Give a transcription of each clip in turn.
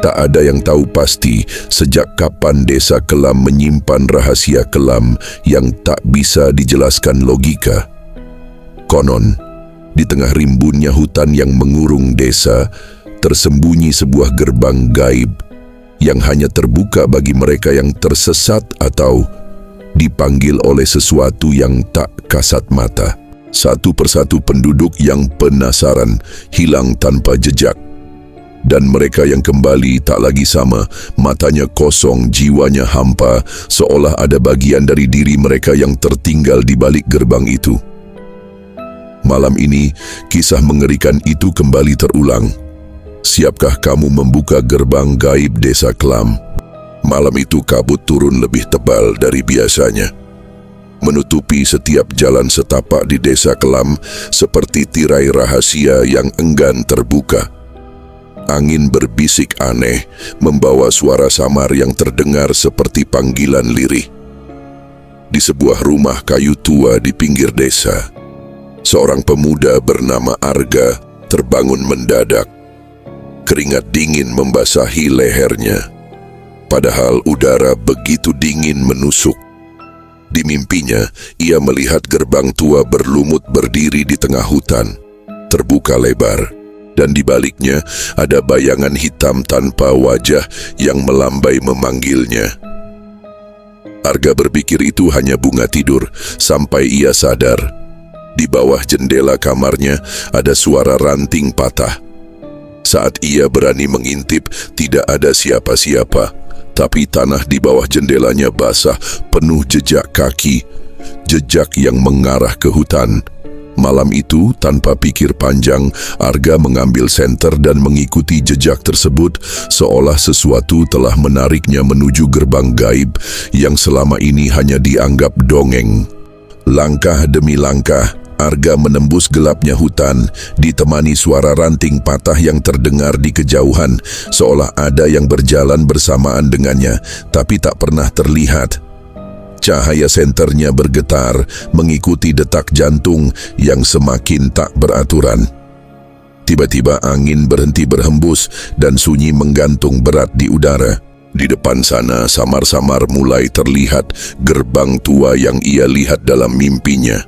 Tak ada yang tahu pasti sejak kapan desa kelam menyimpan rahasia kelam yang tak bisa dijelaskan logika. Konon, di tengah rimbunnya hutan yang mengurung desa, tersembunyi sebuah gerbang gaib yang hanya terbuka bagi mereka yang tersesat atau dipanggil oleh sesuatu yang tak kasat mata. Satu persatu penduduk yang penasaran hilang tanpa jejak. Dan mereka yang kembali tak lagi sama, matanya kosong, jiwanya hampa, seolah ada bagian dari diri mereka yang tertinggal di balik gerbang itu. Malam ini, kisah mengerikan itu kembali terulang. Siapkah kamu membuka gerbang gaib desa kelam? Malam itu kabut turun lebih tebal dari biasanya, menutupi setiap jalan setapak di desa kelam seperti tirai rahasia yang enggan terbuka. Angin berbisik aneh, membawa suara samar yang terdengar seperti panggilan lirih. Di sebuah rumah kayu tua di pinggir desa, seorang pemuda bernama Arga terbangun mendadak. Keringat dingin membasahi lehernya, padahal udara begitu dingin menusuk. Di mimpinya, ia melihat gerbang tua berlumut berdiri di tengah hutan, terbuka lebar, dan di baliknya ada bayangan hitam tanpa wajah yang melambai memanggilnya. Arga berpikir itu hanya bunga tidur, sampai ia sadar. Di bawah jendela kamarnya ada suara ranting patah. Saat ia berani mengintip, tidak ada siapa-siapa, tapi tanah di bawah jendelanya basah, penuh jejak kaki, jejak yang mengarah ke hutan. Malam itu, tanpa pikir panjang, Arga mengambil senter dan mengikuti jejak tersebut, seolah sesuatu telah menariknya menuju gerbang gaib yang selama ini hanya dianggap dongeng. Langkah demi langkah, Arga menembus gelapnya hutan, ditemani suara ranting patah yang terdengar di kejauhan, seolah ada yang berjalan bersamaan dengannya, tapi tak pernah terlihat. Cahaya senternya bergetar, mengikuti detak jantung yang semakin tak beraturan. Tiba-tiba angin berhenti berhembus dan sunyi menggantung berat di udara. Di depan sana, samar-samar mulai terlihat gerbang tua yang ia lihat dalam mimpinya.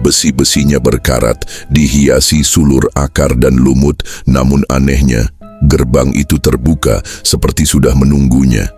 Besi-besinya berkarat, dihiasi sulur akar dan lumut, namun anehnya, gerbang itu terbuka seperti sudah menunggunya.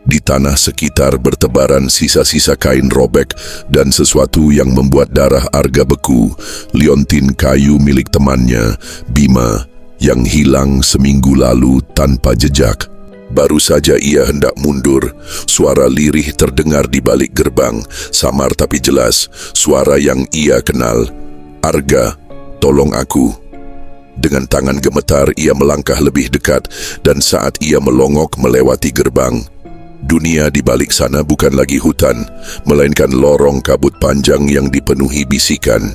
Di tanah sekitar bertebaran sisa-sisa kain robek dan sesuatu yang membuat darah Arga beku, liontin kayu milik temannya, Bima, yang hilang seminggu lalu tanpa jejak. Baru saja ia hendak mundur, suara lirih terdengar di balik gerbang, samar tapi jelas, suara yang ia kenal. Arga, tolong aku. Dengan tangan gemetar ia melangkah lebih dekat, dan saat ia melongok melewati gerbang, dunia di balik sana bukan lagi hutan, melainkan lorong kabut panjang yang dipenuhi bisikan.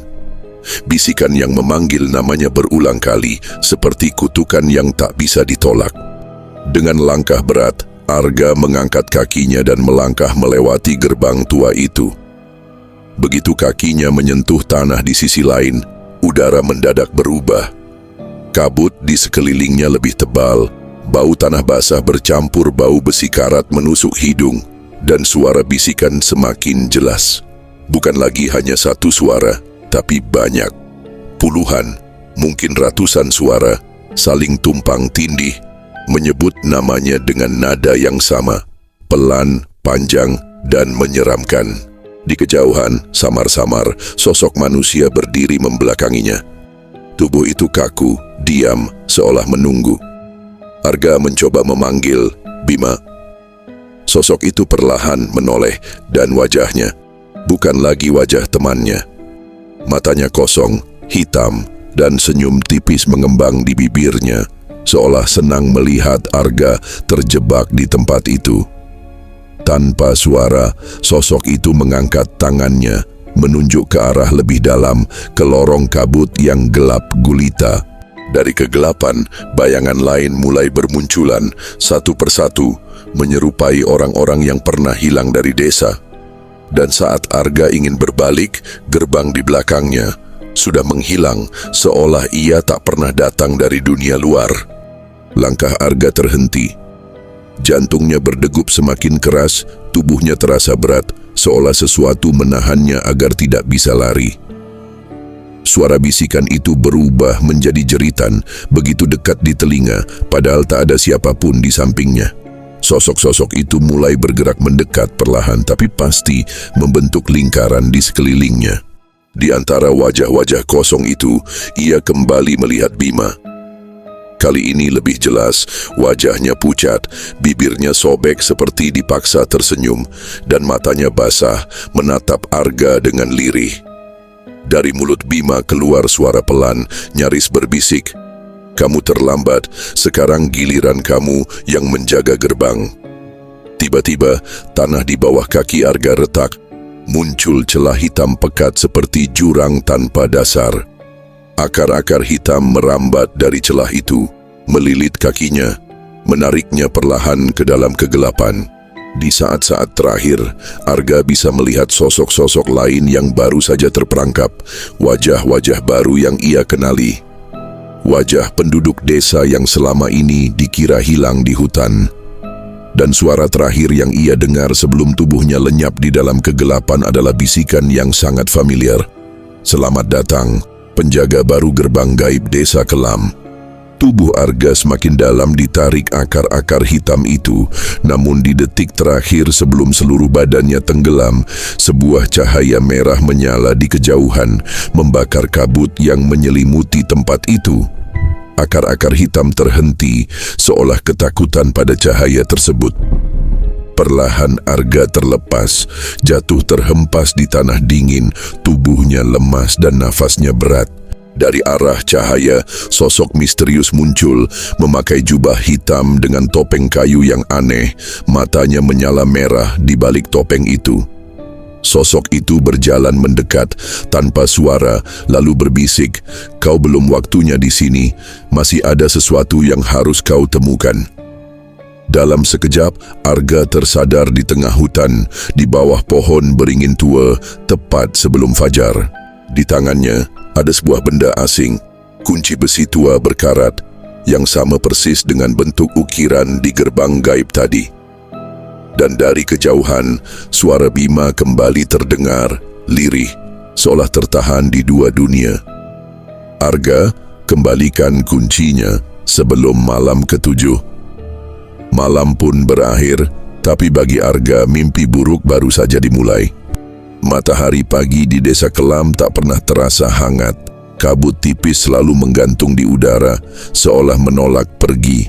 Bisikan yang memanggil namanya berulang kali, seperti kutukan yang tak bisa ditolak. Dengan langkah berat, Arga mengangkat kakinya dan melangkah melewati gerbang tua itu. Begitu kakinya menyentuh tanah di sisi lain, udara mendadak berubah. Kabut di sekelilingnya lebih tebal, bau tanah basah bercampur bau besi karat menusuk hidung, dan suara bisikan semakin jelas. Bukan lagi hanya satu suara, tapi banyak. Puluhan, mungkin ratusan suara, saling tumpang tindih, menyebut namanya dengan nada yang sama, pelan, panjang, dan menyeramkan. Di kejauhan, samar-samar, sosok manusia berdiri membelakanginya. Tubuh itu kaku, diam, seolah menunggu. Arga mencoba memanggil, Bima. Sosok itu perlahan menoleh, dan wajahnya bukan lagi wajah temannya. Matanya kosong, hitam, dan senyum tipis mengembang di bibirnya, seolah senang melihat Arga terjebak di tempat itu. Tanpa suara, sosok itu mengangkat tangannya, menunjuk ke arah lebih dalam, ke lorong kabut yang gelap gulita. Dari kegelapan, bayangan lain mulai bermunculan, satu persatu, menyerupai orang-orang yang pernah hilang dari desa. Dan saat Arga ingin berbalik, gerbang di belakangnya sudah menghilang, seolah ia tak pernah datang dari dunia luar. Langkah Arga terhenti. Jantungnya berdegup semakin keras, tubuhnya terasa berat, seolah sesuatu menahannya agar tidak bisa lari. Suara bisikan itu berubah menjadi jeritan, begitu dekat di telinga, padahal tak ada siapapun di sampingnya. Sosok-sosok itu mulai bergerak mendekat perlahan tapi pasti, membentuk lingkaran di sekelilingnya. Di antara wajah-wajah kosong itu, ia kembali melihat Bima. Kali ini lebih jelas, wajahnya pucat, bibirnya sobek seperti dipaksa tersenyum, dan matanya basah menatap Arga dengan lirih. Dari mulut Bima keluar suara pelan, nyaris berbisik, "Kamu terlambat, sekarang giliran kamu yang menjaga gerbang." Tiba-tiba, tanah di bawah kaki Arga retak, muncul celah hitam pekat seperti jurang tanpa dasar. Akar-akar hitam merambat dari celah itu, melilit kakinya, menariknya perlahan ke dalam kegelapan. Di saat-saat terakhir, Arga bisa melihat sosok-sosok lain yang baru saja terperangkap, wajah-wajah baru yang ia kenali. Wajah penduduk desa yang selama ini dikira hilang di hutan. Dan suara terakhir yang ia dengar sebelum tubuhnya lenyap di dalam kegelapan adalah bisikan yang sangat familiar. "Selamat datang, penjaga baru gerbang gaib desa Kelam." Tubuh Arga semakin dalam ditarik akar-akar hitam itu, namun di detik terakhir sebelum seluruh badannya tenggelam, sebuah cahaya merah menyala di kejauhan, membakar kabut yang menyelimuti tempat itu. Akar-akar hitam terhenti, seolah ketakutan pada cahaya tersebut. Perlahan Arga terlepas, jatuh terhempas di tanah dingin, tubuhnya lemas dan nafasnya berat. Dari arah cahaya, sosok misterius muncul, memakai jubah hitam dengan topeng kayu yang aneh, matanya menyala merah di balik topeng itu. Sosok itu berjalan mendekat, tanpa suara, lalu berbisik, "Kau belum waktunya di sini, masih ada sesuatu yang harus kau temukan." Dalam sekejap, Arga tersadar di tengah hutan, di bawah pohon beringin tua, tepat sebelum fajar. Di tangannya, ada sebuah benda asing, kunci besi tua berkarat, yang sama persis dengan bentuk ukiran di gerbang gaib tadi. Dan dari kejauhan, suara Bima kembali terdengar, lirih, seolah tertahan di dua dunia. "Arga, kembalikan kuncinya sebelum malam ketujuh." Malam pun berakhir, tapi bagi Arga mimpi buruk baru saja dimulai. Matahari pagi di desa Kelam tak pernah terasa hangat. Kabut tipis selalu menggantung di udara, seolah menolak pergi.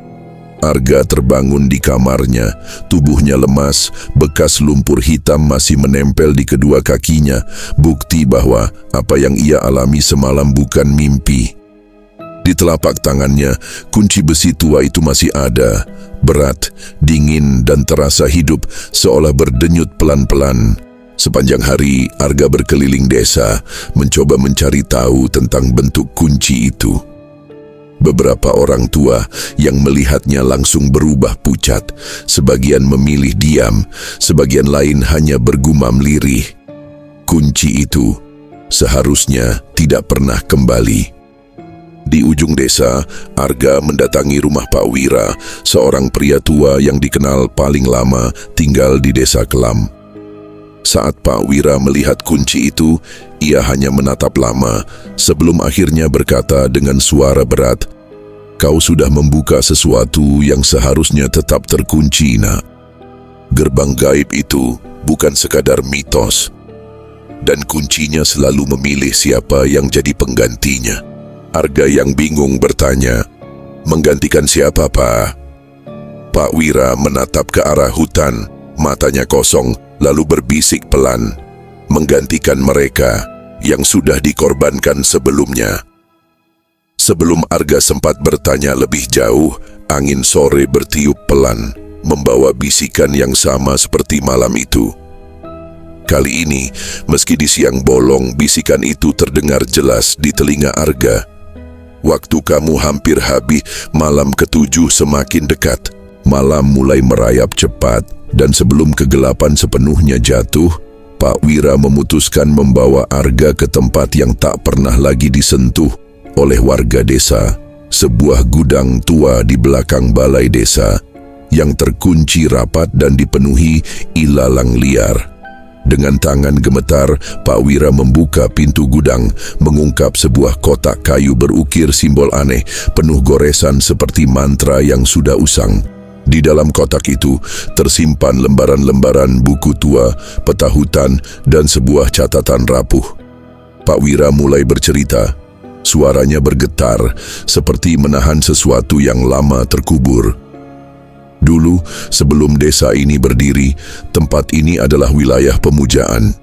Arga terbangun di kamarnya, tubuhnya lemas, bekas lumpur hitam masih menempel di kedua kakinya, bukti bahwa apa yang ia alami semalam bukan mimpi. Di telapak tangannya, kunci besi tua itu masih ada, berat, dingin dan terasa hidup, seolah berdenyut pelan-pelan. Sepanjang hari, Arga berkeliling desa, mencoba mencari tahu tentang bentuk kunci itu. Beberapa orang tua yang melihatnya langsung berubah pucat, sebagian memilih diam, sebagian lain hanya bergumam lirih. Kunci itu seharusnya tidak pernah kembali. Di ujung desa, Arga mendatangi rumah Pak Wira, seorang pria tua yang dikenal paling lama tinggal di desa Kelam. Saat Pak Wira melihat kunci itu, ia hanya menatap lama, sebelum akhirnya berkata dengan suara berat, "Kau sudah membuka sesuatu yang seharusnya tetap terkunci, nak. Gerbang gaib itu bukan sekadar mitos, dan kuncinya selalu memilih siapa yang jadi penggantinya." Arga yang bingung bertanya, "Menggantikan siapa, Pak?" Pak Wira menatap ke arah hutan, matanya kosong, lalu berbisik pelan, "Menggantikan mereka yang sudah dikorbankan sebelumnya." Sebelum Arga sempat bertanya lebih jauh, angin sore bertiup pelan, membawa bisikan yang sama seperti malam itu. Kali ini, meski di siang bolong, bisikan itu terdengar jelas di telinga Arga. "Waktu kamu hampir habis, malam ketujuh semakin dekat." Malam mulai merayap cepat, dan sebelum kegelapan sepenuhnya jatuh, Pak Wira memutuskan membawa Arga ke tempat yang tak pernah lagi disentuh oleh warga desa. sebuah gudang tua di belakang balai desa yang terkunci rapat dan dipenuhi ilalang liar. Dengan tangan gemetar, Pak Wira membuka pintu gudang, mengungkap sebuah kotak kayu berukir simbol aneh, penuh goresan seperti mantra yang sudah usang. Di dalam kotak itu tersimpan lembaran-lembaran buku tua, peta hutan, dan sebuah catatan rapuh. Pak Wira mulai bercerita. Suaranya bergetar, seperti menahan sesuatu yang lama terkubur. Dulu, sebelum desa ini berdiri, tempat ini adalah wilayah pemujaan.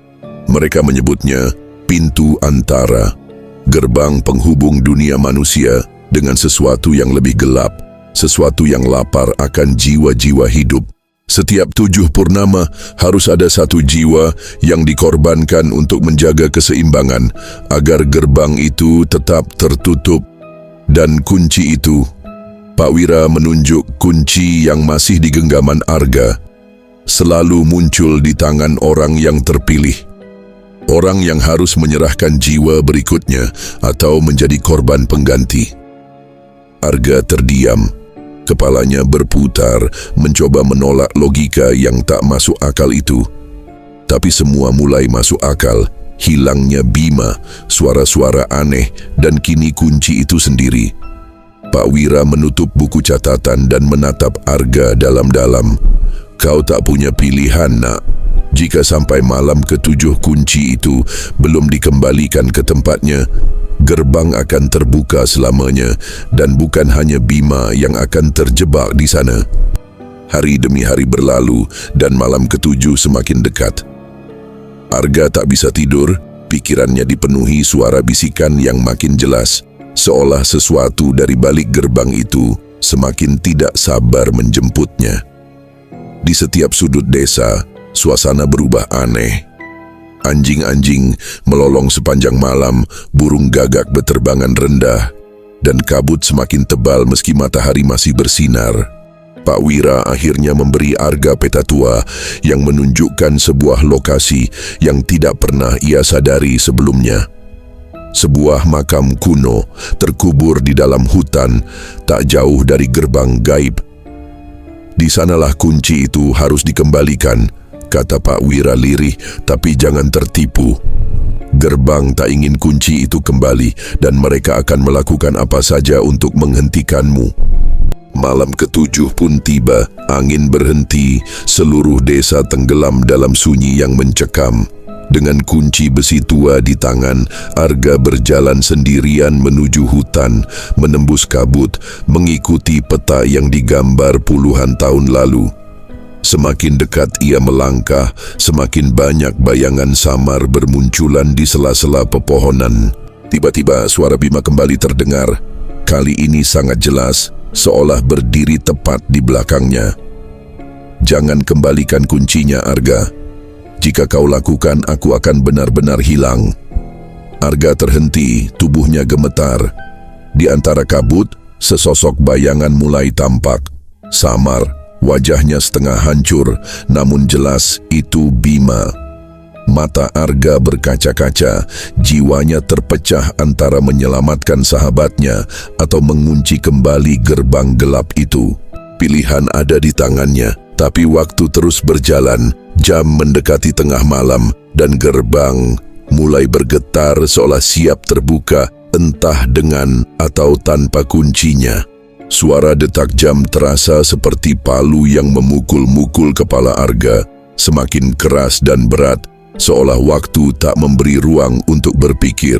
Mereka menyebutnya pintu antara, gerbang penghubung dunia manusia dengan sesuatu yang lebih gelap, sesuatu yang lapar akan jiwa-jiwa hidup. Setiap 7 purnama harus ada 1 jiwa yang dikorbankan untuk menjaga keseimbangan agar gerbang itu tetap tertutup. Dan kunci itu, Pak Wira menunjuk kunci yang masih di genggaman Arga, selalu muncul di tangan orang yang terpilih. Orang yang harus menyerahkan jiwa berikutnya atau menjadi korban pengganti. Arga terdiam. Kepalanya berputar, mencoba menolak logika yang tak masuk akal itu. Tapi semua mulai masuk akal. Hilangnya Bima, suara-suara aneh, dan kini kunci itu sendiri. Pak Wira menutup buku catatan dan menatap Arga dalam-dalam. Kau tak punya pilihan, nak. Jika sampai malam ke-7 kunci itu belum dikembalikan ke tempatnya, gerbang akan terbuka selamanya dan bukan hanya Bima yang akan terjebak di sana. Hari demi hari berlalu dan malam ke-7 semakin dekat. Arga tak bisa tidur, pikirannya dipenuhi suara bisikan yang makin jelas, seolah sesuatu dari balik gerbang itu semakin tidak sabar menjemputnya. Di setiap sudut desa, suasana berubah aneh. Anjing-anjing melolong sepanjang malam, burung gagak berterbangan rendah, dan kabut semakin tebal meski matahari masih bersinar. Pak Wira akhirnya memberi Arga peta tua yang menunjukkan sebuah lokasi yang tidak pernah ia sadari sebelumnya. Sebuah makam kuno terkubur di dalam hutan, tak jauh dari gerbang gaib. Di sanalah kunci itu harus dikembalikan, kata Pak Wira lirih, tapi jangan tertipu. Gerbang tak ingin kunci itu kembali dan mereka akan melakukan apa saja untuk menghentikanmu. Malam ke-7 pun tiba, angin berhenti, seluruh desa tenggelam dalam sunyi yang mencekam. Dengan kunci besi tua di tangan, Arga berjalan sendirian menuju hutan, menembus kabut, mengikuti peta yang digambar puluhan tahun lalu. Semakin dekat ia melangkah, semakin banyak bayangan samar bermunculan di sela-sela pepohonan. Tiba-tiba suara Bima kembali terdengar. Kali ini sangat jelas, seolah berdiri tepat di belakangnya. Jangan kembalikan kuncinya, Arga. Jika kau lakukan, aku akan benar-benar hilang. Arga terhenti, tubuhnya gemetar. Di antara kabut, sesosok bayangan mulai tampak. Samar, wajahnya setengah hancur, namun jelas itu Bima. Mata Arga berkaca-kaca, jiwanya terpecah antara menyelamatkan sahabatnya atau mengunci kembali gerbang gelap itu. Pilihan ada di tangannya, tapi waktu terus berjalan. Jam mendekati tengah malam dan gerbang mulai bergetar seolah siap terbuka, entah dengan atau tanpa kuncinya. Suara detak jam terasa seperti palu yang memukul-mukul kepala Arga, semakin keras dan berat, seolah waktu tak memberi ruang untuk berpikir.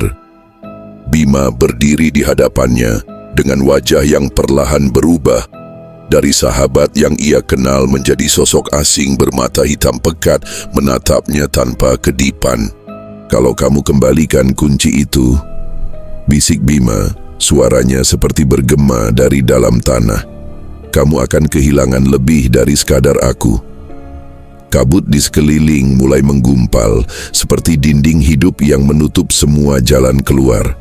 Bima berdiri di hadapannya dengan wajah yang perlahan berubah. Dari sahabat yang ia kenal menjadi sosok asing bermata hitam pekat menatapnya tanpa kedipan. Kalau kamu kembalikan kunci itu, bisik Bima, suaranya seperti bergema dari dalam tanah. Kamu akan kehilangan lebih dari sekadar aku. Kabut di sekeliling mulai menggumpal, seperti dinding hidup yang menutup semua jalan keluar.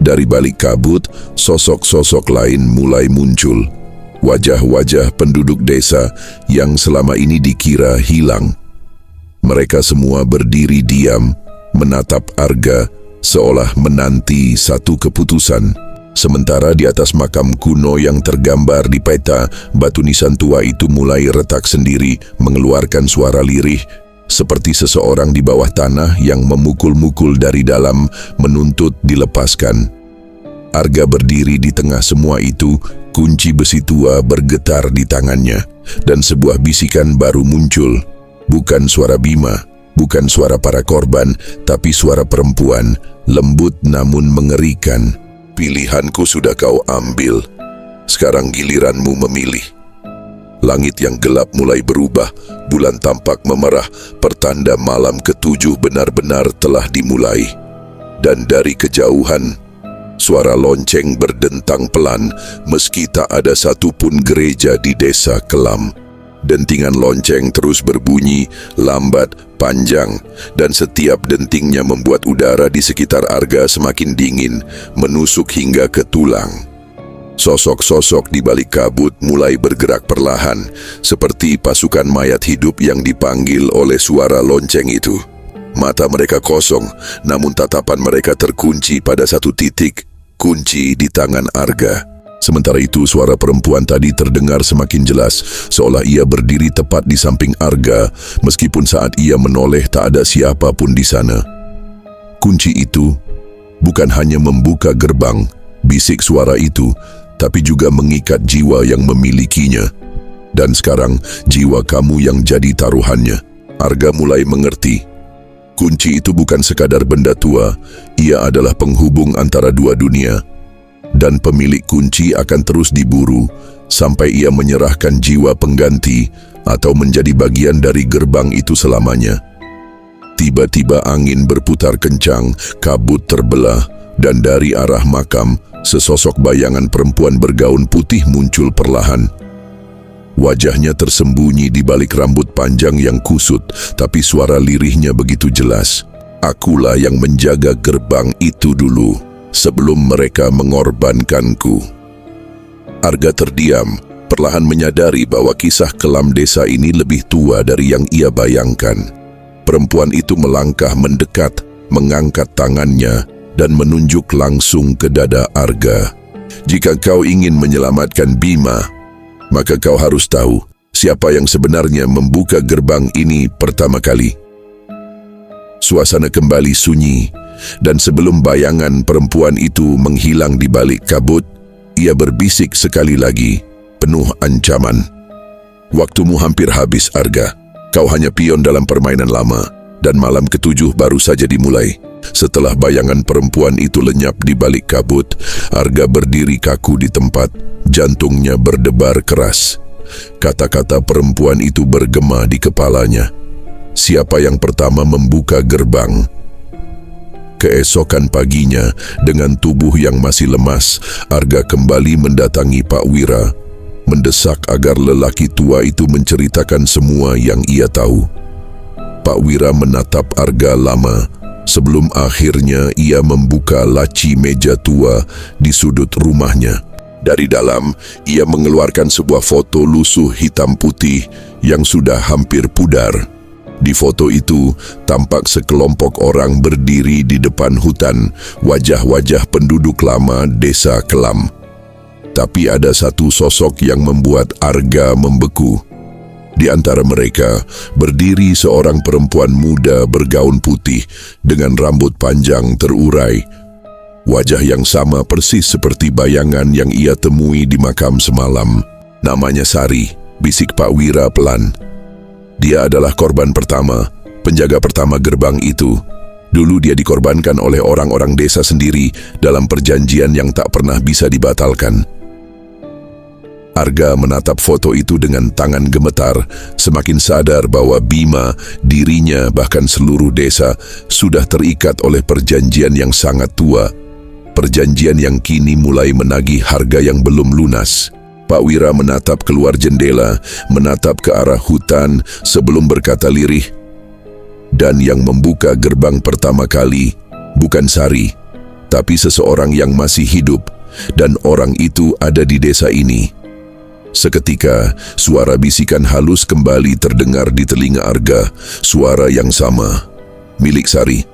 Dari balik kabut, sosok-sosok lain mulai muncul. Wajah-wajah penduduk desa yang selama ini dikira hilang. Mereka semua berdiri diam, menatap Arga, seolah menanti satu keputusan. Sementara di atas makam kuno yang tergambar di peta, batu nisan tua itu mulai retak sendiri, mengeluarkan suara lirih, seperti seseorang di bawah tanah yang memukul-mukul dari dalam, menuntut dilepaskan. Arga berdiri di tengah semua itu, kunci besi tua bergetar di tangannya, dan sebuah bisikan baru muncul. Bukan suara Bima, bukan suara para korban, tapi suara perempuan, lembut namun mengerikan. Pilihanku sudah kau ambil, sekarang giliranmu memilih. Langit yang gelap mulai berubah, bulan tampak memerah, pertanda malam ketujuh benar-benar telah dimulai. Dan dari kejauhan, suara lonceng berdentang pelan, meski tak ada satupun gereja di desa Kelam. Dentingan lonceng terus berbunyi, lambat, panjang, dan setiap dentingnya membuat udara di sekitar Arga semakin dingin, menusuk hingga ke tulang. Sosok-sosok di balik kabut mulai bergerak perlahan, seperti pasukan mayat hidup yang dipanggil oleh suara lonceng itu. Mata mereka kosong, namun tatapan mereka terkunci pada satu titik, kunci di tangan Arga. Sementara itu suara perempuan tadi terdengar semakin jelas, seolah ia berdiri tepat di samping Arga, meskipun saat ia menoleh tak ada siapapun di sana. Kunci itu bukan hanya membuka gerbang, bisik suara itu, tapi juga mengikat jiwa yang memilikinya. Dan sekarang jiwa kamu yang jadi taruhannya. Arga mulai mengerti. Kunci itu bukan sekadar benda tua, ia adalah penghubung antara dua dunia. Dan pemilik kunci akan terus diburu sampai ia menyerahkan jiwa pengganti atau menjadi bagian dari gerbang itu selamanya. Tiba-tiba angin berputar kencang, kabut terbelah, dan dari arah makam, sesosok bayangan perempuan bergaun putih muncul perlahan. Wajahnya tersembunyi di balik rambut panjang yang kusut, tapi suara lirihnya begitu jelas. Akulah yang menjaga gerbang itu dulu, sebelum mereka mengorbankanku. Arga terdiam, perlahan menyadari bahwa kisah kelam desa ini lebih tua dari yang ia bayangkan. Perempuan itu melangkah mendekat, mengangkat tangannya, dan menunjuk langsung ke dada Arga. Jika kau ingin menyelamatkan Bima, maka kau harus tahu siapa yang sebenarnya membuka gerbang ini pertama kali. Suasana kembali sunyi, dan sebelum bayangan perempuan itu menghilang di balik kabut, ia berbisik sekali lagi, penuh ancaman. Waktumu hampir habis, Arga. Kau hanya pion dalam permainan lama, dan malam ketujuh baru saja dimulai. Setelah bayangan perempuan itu lenyap di balik kabut, Arga berdiri kaku di tempat, jantungnya berdebar keras. Kata-kata perempuan itu bergema di kepalanya. Siapa yang pertama membuka gerbang? Keesokan paginya, dengan tubuh yang masih lemas, Arga kembali mendatangi Pak Wira, mendesak agar lelaki tua itu menceritakan semua yang ia tahu. Pak Wira menatap Arga lama, sebelum akhirnya ia membuka laci meja tua di sudut rumahnya. Dari dalam, ia mengeluarkan sebuah foto lusuh hitam putih yang sudah hampir pudar. Di foto itu, tampak sekelompok orang berdiri di depan hutan, wajah-wajah penduduk lama desa Kelam. Tapi ada satu sosok yang membuat Arga membeku. Di antara mereka, berdiri seorang perempuan muda bergaun putih dengan rambut panjang terurai. Wajah yang sama persis seperti bayangan yang ia temui di makam semalam. Namanya Sari, bisik Pak Wira pelan. Dia adalah korban pertama, penjaga pertama gerbang itu. Dulu dia dikorbankan oleh orang-orang desa sendiri dalam perjanjian yang tak pernah bisa dibatalkan. Arga menatap foto itu dengan tangan gemetar, semakin sadar bahwa Bima, dirinya, bahkan seluruh desa sudah terikat oleh perjanjian yang sangat tua. Perjanjian yang kini mulai menagih harga yang belum lunas. Pak Wira menatap keluar jendela, menatap ke arah hutan sebelum berkata lirih. Dan yang membuka gerbang pertama kali bukan Sari, tapi seseorang yang masih hidup, dan orang itu ada di desa ini. Seketika, suara bisikan halus kembali terdengar di telinga Arga, suara yang sama, milik Sari.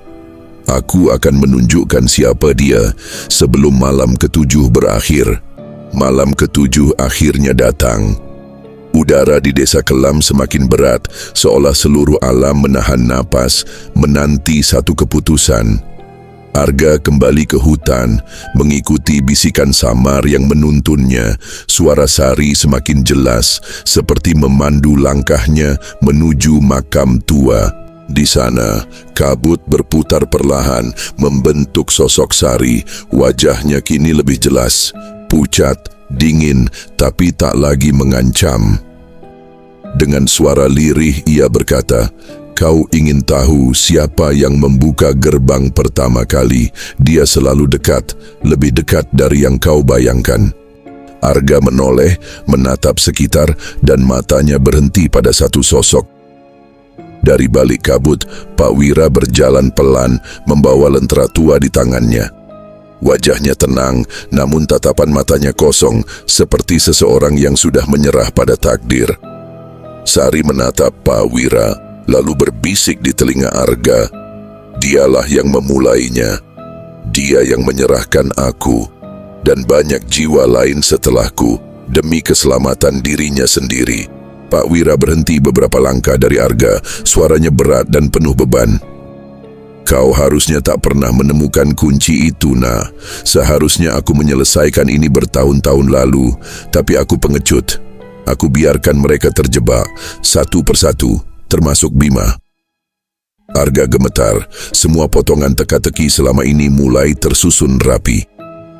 Aku akan menunjukkan siapa dia sebelum malam ketujuh berakhir. Malam ketujuh akhirnya datang. Udara di Desa Kelam semakin berat, seolah seluruh alam menahan napas, menanti satu keputusan. Arga kembali ke hutan, mengikuti bisikan samar yang menuntunnya. Suara Sari semakin jelas, seperti memandu langkahnya menuju makam tua. Di sana, kabut berputar perlahan, membentuk sosok Sari. Wajahnya kini lebih jelas, pucat, dingin, tapi tak lagi mengancam. Dengan suara lirih ia berkata, "Kau ingin tahu siapa yang membuka gerbang pertama kali? Dia selalu dekat, lebih dekat dari yang kau bayangkan." Arga menoleh, menatap sekitar, dan matanya berhenti pada satu sosok. Dari balik kabut, Pak Wira berjalan pelan, membawa lentera tua di tangannya. Wajahnya tenang, namun tatapan matanya kosong, seperti seseorang yang sudah menyerah pada takdir. Sari menatap Pak Wira, lalu berbisik di telinga Arga, "Dialah yang memulainya. Dia yang menyerahkan aku dan banyak jiwa lain setelahku demi keselamatan dirinya sendiri." Pak Wira berhenti beberapa langkah dari Arga, suaranya berat dan penuh beban. "Kau harusnya tak pernah menemukan kunci itu, Nah. Seharusnya aku menyelesaikan ini bertahun-tahun lalu, tapi aku pengecut. Aku biarkan mereka terjebak, satu persatu, termasuk Bima." Arga gemetar, semua potongan teka-teki selama ini mulai tersusun rapi.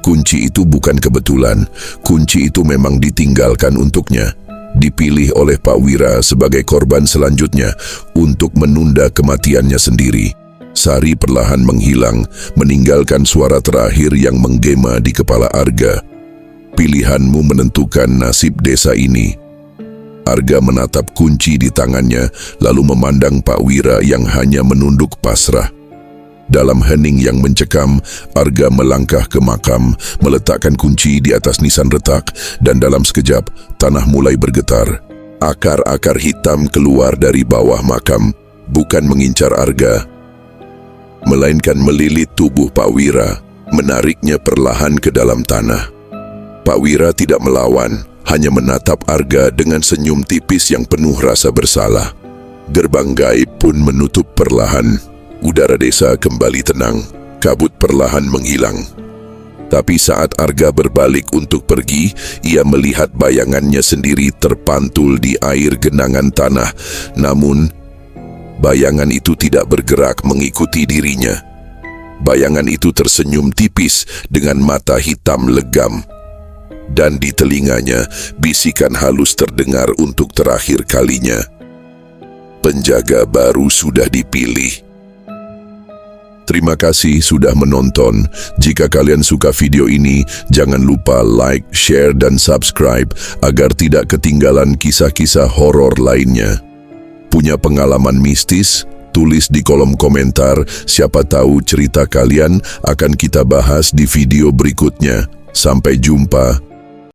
Kunci itu bukan kebetulan, kunci itu memang ditinggalkan untuknya. Dipilih oleh Pak Wira sebagai korban selanjutnya untuk menunda kematiannya sendiri. Sari perlahan menghilang, meninggalkan suara terakhir yang menggema di kepala Arga. "Pilihanmu menentukan nasib desa ini." Arga menatap kunci di tangannya, lalu memandang Pak Wira yang hanya menunduk pasrah. Dalam hening yang mencekam, Arga melangkah ke makam, meletakkan kunci di atas nisan retak, dan dalam sekejap, tanah mulai bergetar. Akar-akar hitam keluar dari bawah makam, bukan mengincar Arga, melainkan melilit tubuh Pak Wira, menariknya perlahan ke dalam tanah. Pak Wira tidak melawan, hanya menatap Arga dengan senyum tipis yang penuh rasa bersalah. Gerbang gaib pun menutup perlahan. Udara desa kembali tenang, kabut perlahan menghilang. Tapi saat Arga berbalik untuk pergi, ia melihat bayangannya sendiri terpantul di air genangan tanah. Namun, bayangan itu tidak bergerak mengikuti dirinya. Bayangan itu tersenyum tipis dengan mata hitam legam. Dan di telinganya, bisikan halus terdengar untuk terakhir kalinya. Penjaga baru sudah dipilih. Terima kasih sudah menonton. Jika kalian suka video ini, jangan lupa like, share, dan subscribe agar tidak ketinggalan kisah-kisah horor lainnya. Punya pengalaman mistis? Tulis di kolom komentar, siapa tahu cerita kalian akan kita bahas di video berikutnya. Sampai jumpa.